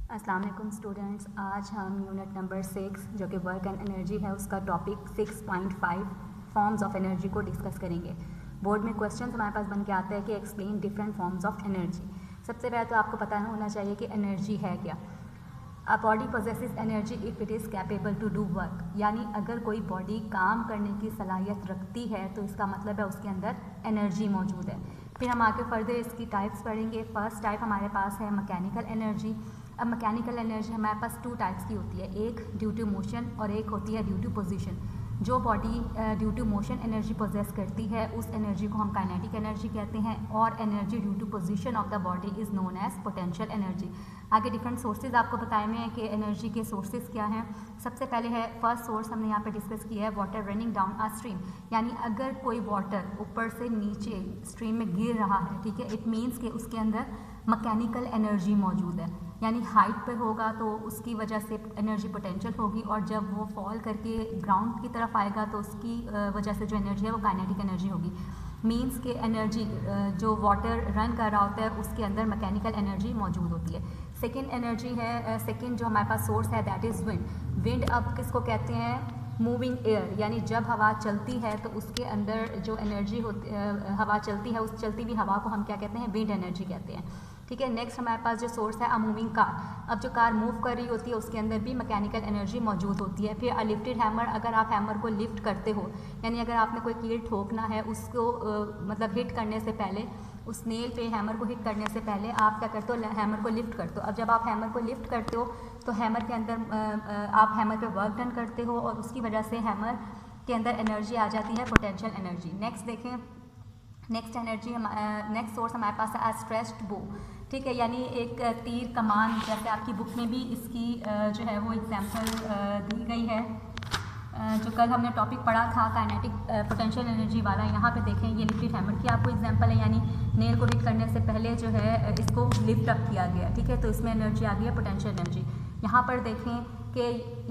अस्सलाम वालेकुम स्टूडेंट्स, आज हम यूनिट नंबर 6 जो कि वर्क एंड एनर्जी है उसका टॉपिक 6.5 फॉर्म्स ऑफ एनर्जी को डिस्कस करेंगे। बोर्ड में क्वेश्चन हमारे पास बन के आता है कि explain different forms of energy. सबसे पहले तो आपको पता होना चाहिए कि एनर्जी है क्या। A body possesses energy if it is capable to do work, यानी अगर कोई बॉडी काम करने की सलाहियत रखती है तो इसका मतलब है उसके अंदर एनर्जी मौजूद है। फिर हम आगे फर्दर इसकी टाइप्स पढ़ेंगे। फर्स्ट टाइप हमारे पास है मैकेनिकल एनर्जी। अब मैकेनिकल एनर्जी हमारे पास 2 टाइप्स की होती है, एक ड्यू टू मोशन और एक होती है ड्यू टू पोजीशन। जो body due to motion energy possess करती है उस एनर्जी को हम काइनेटिक एनर्जी कहते हैं, और energy due to position of the body is known as potential energy. आगे डिफरेंट सोर्सेज आपको बताए हुए हैं कि एनर्जी के सोर्सेज क्या हैं। सबसे पहले है फर्स्ट सोर्स, हमने यहाँ पे डिस्कस किया है water running down a stream, यानी अगर कोई वाटर ऊपर से नीचे स्ट्रीम में गिर रहा है, ठीक है, इट मीन्स कि उसके अंदर मैकेनिकल एनर्जी मौजूद है, यानी हाइट पे होगा तो उसकी वजह से एनर्जी पोटेंशियल होगी, और जब वो फॉल करके ग्राउंड की तरफ आएगा तो उसकी वजह से जो एनर्जी है वो काइनेटिक एनर्जी होगी। मीन्स के एनर्जी जो वाटर रन कर रहा होता है उसके अंदर मैकेनिकल एनर्जी मौजूद होती है। सेकेंड एनर्जी है, सेकेंड जो हमारे पास सोर्स है दैट इज़ विंड। विंड अब किसको कहते हैं? मूविंग एयर, यानी जब हवा चलती है तो उसके अंदर जो एनर्जी होती हवा चलती है, उस चलती हुई हवा को हम क्या कहते हैं? विंड एनर्जी कहते हैं। ठीक है, नेक्स्ट हमारे पास जो सोर्स है अ मूविंग कार। अब जो कार मूव कर रही होती है उसके अंदर भी मैकेनिकल एनर्जी मौजूद होती है। फिर अ लिफ्टेड हैमर, अगर आप हैमर को लिफ्ट करते हो, यानी अगर आपने कोई कील ठोकना है उसको मतलब हिट करने से पहले, उस नेल पे हैमर को हिट करने से पहले आप क्या करते हो? हैमर को लिफ्ट करते हो। अब जब आप हैमर को लिफ्ट करते हो तो हैमर के अंदर आप हैमर पे वर्क डन करते हो और उसकी वजह से हैमर के अंदर एनर्जी आ जाती है, पोटेंशियल एनर्जी। नेक्स्ट देखें, नेक्स्ट एनर्जी नेक्स्ट सोर्स हमारे पास है स्ट्रेच्ड बो। ठीक है, यानी एक तीर कमान, जैसे आपकी बुक में भी इसकी जो है वो एग्जाम्पल दी गई है। जो कल हमने टॉपिक पढ़ा था काइनेटिक पोटेंशियल एनर्जी वाला, यहाँ पे देखें ये लिफ्टेड हैमर की आपको एग्जांपल है, यानी नेल को हिट करने से पहले जो है इसको लिफ्ट अप किया गया, ठीक है, तो इसमें एनर्जी आ गई है पोटेंशियल एनर्जी। यहाँ पर देखें कि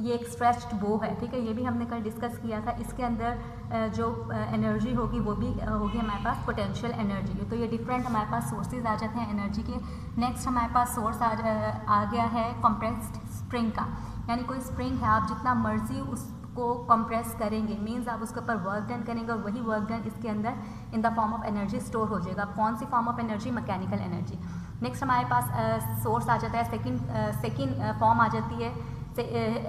ये एक स्ट्रेच्ड बो है, ठीक है, ये भी हमने कल डिस्कस किया था। इसके अंदर जो एनर्जी होगी वो भी होगी हमारे पास पोटेंशियल एनर्जी। तो ये डिफरेंट हमारे पास सोर्सेज आ जाते हैं एनर्जी के। नेक्स्ट हमारे पास सोर्स आ गया है कंप्रेस्ड स्प्रिंग का, यानी कोई स्प्रिंग है, आप जितना मर्जी उसको कंप्रेस करेंगे, मीन्स आप उसके ऊपर वर्क डन करेंगे और वही वर्क डन इसके अंदर in the form of energy store हो जाएगा। कौन सी form of energy? Mechanical energy. Next हमारे पास सोर्स आ जाता है सेकेंड फॉर्म आ जाती है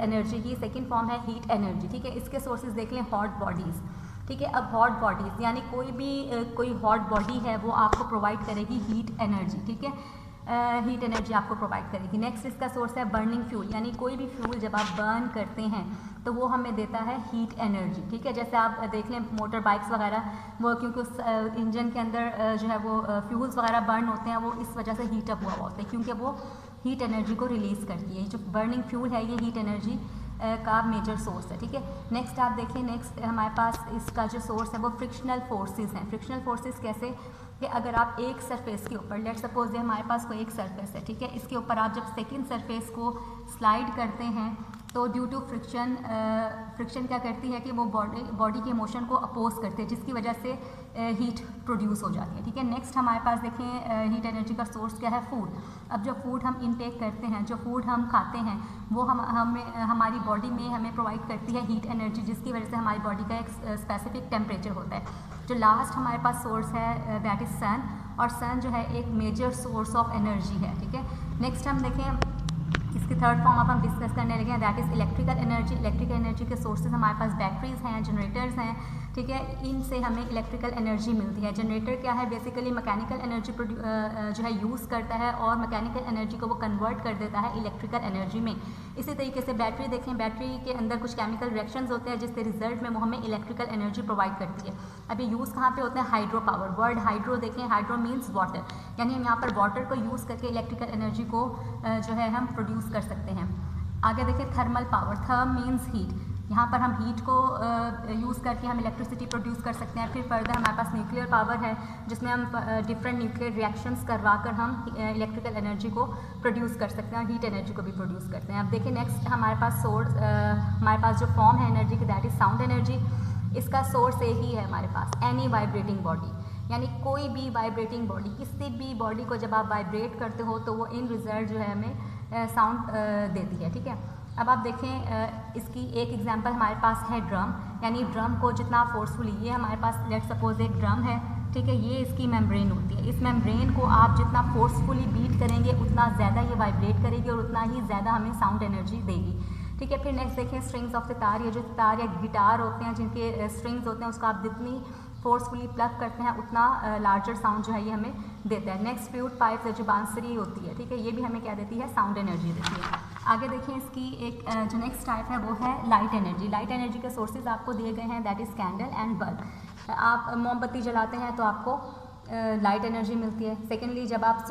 एनर्जी की, सेकेंड फॉर्म है हीट एनर्जी। ठीक है, इसके सोर्सेज देख लें, हॉट बॉडीज़। ठीक है, अब हॉट बॉडीज़ यानी कोई हॉट बॉडी है वो आपको प्रोवाइड करेगी हीट एनर्जी। ठीक है, हीट एनर्जी आपको प्रोवाइड करेगी। नेक्स्ट इसका सोर्स है बर्निंग फ्यूल, यानी कोई भी फ्यूल जब आप बर्न करते हैं तो वो हमें देता है हीट एनर्जी। ठीक है, जैसे आप देख लें मोटर बाइक्स वगैरह, वो क्योंकि उस इंजन के अंदर जो है वो फ्यूल्स वगैरह बर्न होते हैं, वो इस वजह से हीट अप हुआ होता है क्योंकि वो हीट एनर्जी को रिलीज़ करती है। जो बर्निंग फ्यूल है ये हीट एनर्जी का मेजर सोर्स है। ठीक है, नेक्स्ट आप देखिए, नेक्स्ट हमारे पास इसका जो सोर्स है वो फ्रिक्शनल फोर्सेस हैं। फ्रिक्शनल फोर्सेस कैसे? कि अगर आप एक सरफेस के ऊपर, लेट सपोज हमारे पास कोई एक सरफेस है, ठीक है, इसके ऊपर आप जब सेकेंड सरफेस को स्लाइड करते हैं तो ड्यू टू फ्रिक्शन क्या करती है कि वो बॉडी के मोशन को अपोज करते हैं, जिसकी वजह से हीट प्रोड्यूस हो जाती है। ठीक है, नेक्स्ट हमारे पास देखें हीट एनर्जी का सोर्स क्या है? फूड। अब जो फूड हम इनटेक करते हैं, जो फूड हम खाते हैं, वो हमारी बॉडी में हमें प्रोवाइड करती है हीट एनर्जी, जिसकी वजह से हमारी बॉडी का एक स्पेसिफिक टेम्परेचर होता है। जो लास्ट हमारे पास सोर्स है दैट इज़ सन, और सन जो है एक मेजर सोर्स ऑफ एनर्जी है। ठीक है, नेक्स्ट हम देखें इसकी थर्ड फॉर्म अब हम डिस्कस करने लगे हैं that is electrical energy. Electrical energy के सोर्सेज हमारे पास बैटरीज हैं, जनरेटर्स हैं। ठीक है, इनसे हमें इलेक्ट्रिकल एनर्जी मिलती है। जनरेटर क्या है? बेसिकली मैकेनिकल एनर्जी जो है यूज़ करता है और मैकेनिकल एनर्जी को वो कन्वर्ट कर देता है इलेक्ट्रिकल एनर्जी में। इसी तरीके से बैटरी देखें, बैटरी के अंदर कुछ केमिकल रिएक्शंस होते हैं जिसके रिजल्ट में वो हमें इलेक्ट्रिकल एनर्जी प्रोवाइड करती है। अब ये यूज़ कहाँ पे होते हैं? Hydro power. वर्ड हाइड्रो देखें, हाइड्रो मीन्स वाटर, यानी हम यहाँ पर वाटर को यूज़ करके इलेक्ट्रिकल एनर्जी को जो है हम प्रोड्यूस कर सकते हैं। आगे देखें thermal power, therm means heat, यहाँ पर हम हीट को यूज़ करके हम इलेक्ट्रिसिटी प्रोड्यूस कर सकते हैं। फिर फर्दर हमारे पास न्यूक्लियर पावर है जिसमें हम डिफरेंट न्यूक्लियर रिएक्शंस करवा कर हम इलेक्ट्रिकल एनर्जी को प्रोड्यूस कर सकते हैं और हीट एनर्जी को भी प्रोड्यूस करते हैं। अब देखिए नेक्स्ट हमारे पास सोर्स हमारे पास जो फॉर्म है एनर्जी की दैट इज़ साउंड एनर्जी। इसका सोर्स एक ही है हमारे पास, एनी वाइब्रेटिंग बॉडी, यानी कोई भी वाइब्रेटिंग बॉडी, किसी भी बॉडी को जब आप वाइब्रेट करते हो तो वो इन रिजल्ट जो है हमें साउंड देती है, ठीक है। अब आप देखें इसकी एक एग्जांपल हमारे पास है ड्रम, यानी ड्रम को जितना फोर्सफुली, ये हमारे पास लेट्स सपोज एक ड्रम है, ठीक है, ये इसकी मेम्ब्रेन होती है। इस मेम्ब्रेन को आप जितना फोर्सफुली बीट करेंगे उतना ज़्यादा ये वाइब्रेट करेगी और उतना ही ज़्यादा हमें साउंड एनर्जी देगी, ठीक है। फिर नेक्स्ट देखें स्ट्रिंग्स ऑफ सितार, ये जो सितार या गिटार होते हैं जिनके स्ट्रिंग्स होते हैं उसको आप जितनी फोर्सफुली प्लग करते हैं उतना लार्जर साउंड जो है ये हमें देता है। नेक्स्ट फ्लूट पाइप जो बांसुरी होती है, ठीक है, ये भी हमें क्या देती है, साउंड एनर्जी देती है। आगे देखें इसकी एक जो नेक्स्ट टाइप है वो है लाइट एनर्जी। लाइट एनर्जी के सोर्सेज आपको दिए गए हैं, that is candle and bulb. आप मोमबत्ती जलाते हैं तो आपको लाइट एनर्जी मिलती है। सेकेंडली जब आप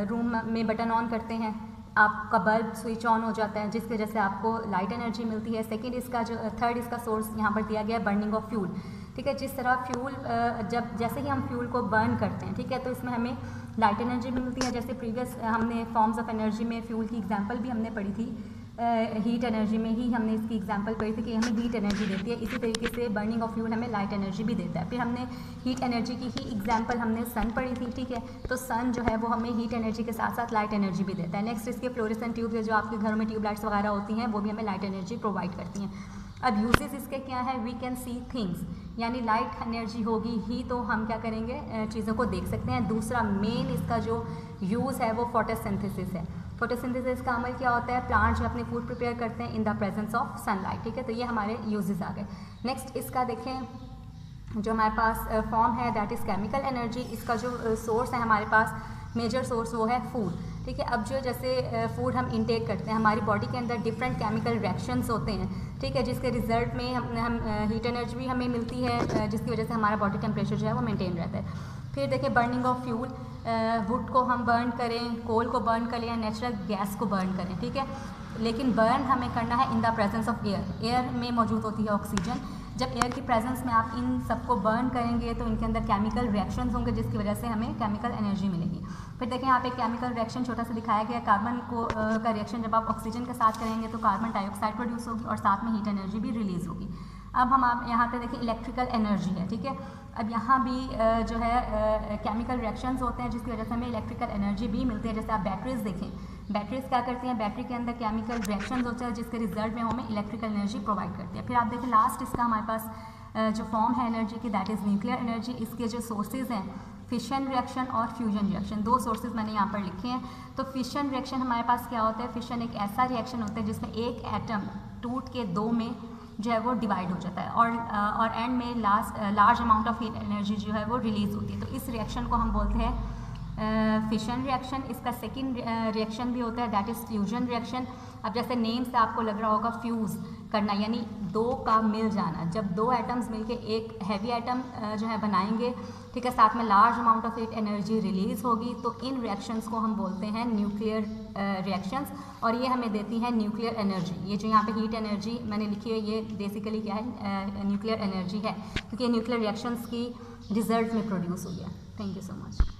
रूम में बटन ऑन करते हैं आपका बल्ब स्विच ऑन हो जाता है जिसकी वजह से आपको लाइट एनर्जी मिलती है। सेकेंड इसका जो थर्ड इसका सोर्स यहाँ पर दिया गया है बर्निंग ऑफ फ्यूल, ठीक है। जिस तरह फ्यूल जैसे ही हम फ्यूल को बर्न करते हैं, ठीक है, तो इसमें हमें लाइट एनर्जी भी मिलती है। जैसे प्रीवियस हमने फॉर्म्स ऑफ एनर्जी में फ्यूल की एग्जांपल भी हमने पढ़ी थी, हीट एनर्जी में ही हमने इसकी एग्जांपल पढ़ी थी कि हमें हीट एनर्जी देती है। इसी तरीके से बर्निंग ऑफ फ्यूल हमें लाइट एनर्जी भी देता है। फिर हमने हीट एनर्जी की ही एग्जांपल हमने सन पढ़ी थी, ठीक है, तो सन जो है वो हमें हीट एनर्जी के साथ साथ लाइट एनर्जी भी देता है। नेक्स्ट इसके फ्लोरेसेंट ट्यूब जो आपके घरों में ट्यूबलाइट्स वगैरह होती हैं वो भी हमें लाइट एनर्जी प्रोवाइड करती हैं। अब यूजेस इसके क्या है, वी कैन सी थिंग्स, यानी लाइट एनर्जी होगी ही तो हम क्या करेंगे, चीज़ों को देख सकते हैं। दूसरा मेन इसका जो यूज़ है वो फोटोसिंथेसिस है। फोटोसिंथेसिस का अमल क्या होता है, प्लांट जो अपने फूड प्रिपेयर करते हैं in the presence of sunlight, ठीक है, तो ये हमारे यूजेस आ गए। नेक्स्ट इसका देखें जो हमारे पास फॉर्म है दैट इज़ केमिकल एनर्जी। इसका जो सोर्स है हमारे पास मेजर सोर्स वो है फूड, ठीक है। अब जो जैसे फूड हम इंटेक करते हैं हमारी बॉडी के अंदर डिफरेंट केमिकल रिएक्शंस होते हैं, ठीक है, जिसके रिजल्ट में हम हीट एनर्जी भी हमें मिलती है जिसकी वजह से हमारा बॉडी टेम्परेचर जो है वो मेंटेन रहता है। फिर देखिए बर्निंग ऑफ फ्यूल, वुड को हम बर्न करें, कोल को बर्न करें या नेचुरल गैस को बर्न करें, ठीक है, लेकिन बर्न हमें करना है in the presence of air. Air में मौजूद होती है ऑक्सीजन। जब एयर की प्रेजेंस में आप इन सबको बर्न करेंगे तो इनके अंदर केमिकल रिएक्शंस होंगे जिसकी वजह से हमें केमिकल एनर्जी मिलेगी। फिर देखें यहाँ पे केमिकल रिएक्शन छोटा सा दिखाया गया, कार्बन को का रिएक्शन जब आप ऑक्सीजन के साथ करेंगे तो कार्बन डाइऑक्साइड प्रोड्यूस होगी और साथ में हीट एनर्जी भी रिलीज़ होगी। अब हम आप यहाँ पे देखिए इलेक्ट्रिकल एनर्जी है, ठीक है। अब यहाँ भी जो है केमिकल रिएक्शंस होते हैं जिसकी वजह से हमें इलेक्ट्रिकल एनर्जी भी मिलती है। जैसे आप बैटरीज देखें, बैटरीज क्या करती हैं, बैटरी के अंदर केमिकल रिएक्शंस होते हैं जिसके रिजल्ट में हमें इलेक्ट्रिकल एनर्जी प्रोवाइड करती है। फिर आप देखें लास्ट इसका हमारे पास जो फॉर्म है एनर्जी की दैट इज़ न्यूक्लियर एनर्जी। इसके जो सोर्सेज हैं फिशन रिएक्शन और फ्यूजन रिएक्शन, दो सोर्सेज मैंने यहाँ पर लिखे हैं। तो फिशन रिएक्शन हमारे पास क्या होता है, फिशन एक ऐसा रिएक्शन होता है जिसमें एक एटम टूट के दो में जो है वो डिवाइड हो जाता है और एंड में large amount of heat energy जो है वो रिलीज़ होती है। तो इस रिएक्शन को हम बोलते हैं फिशन रिएक्शन। इसका सेकंड रिएक्शन भी होता है दैट इज़ फ्यूजन रिएक्शन। अब जैसे नेम से आपको लग रहा होगा फ्यूज़ करना, यानी दो का मिल जाना। जब दो एटम्स मिलके एक हैवी एटम जो है बनाएंगे, ठीक है, साथ में large amount of heat energy release होगी, तो इन रिएक्शंस को हम बोलते हैं न्यूक्लियर रिएक्शंस और ये हमें देती हैं न्यूक्लियर एनर्जी। ये जो यहाँ पे हीट एनर्जी मैंने लिखी है ये बेसिकली क्या है, न्यूक्लियर एनर्जी है, क्योंकि ये न्यूक्लियर रिएक्शंस की रिजल्ट में प्रोड्यूस हुई है। Thank you so much.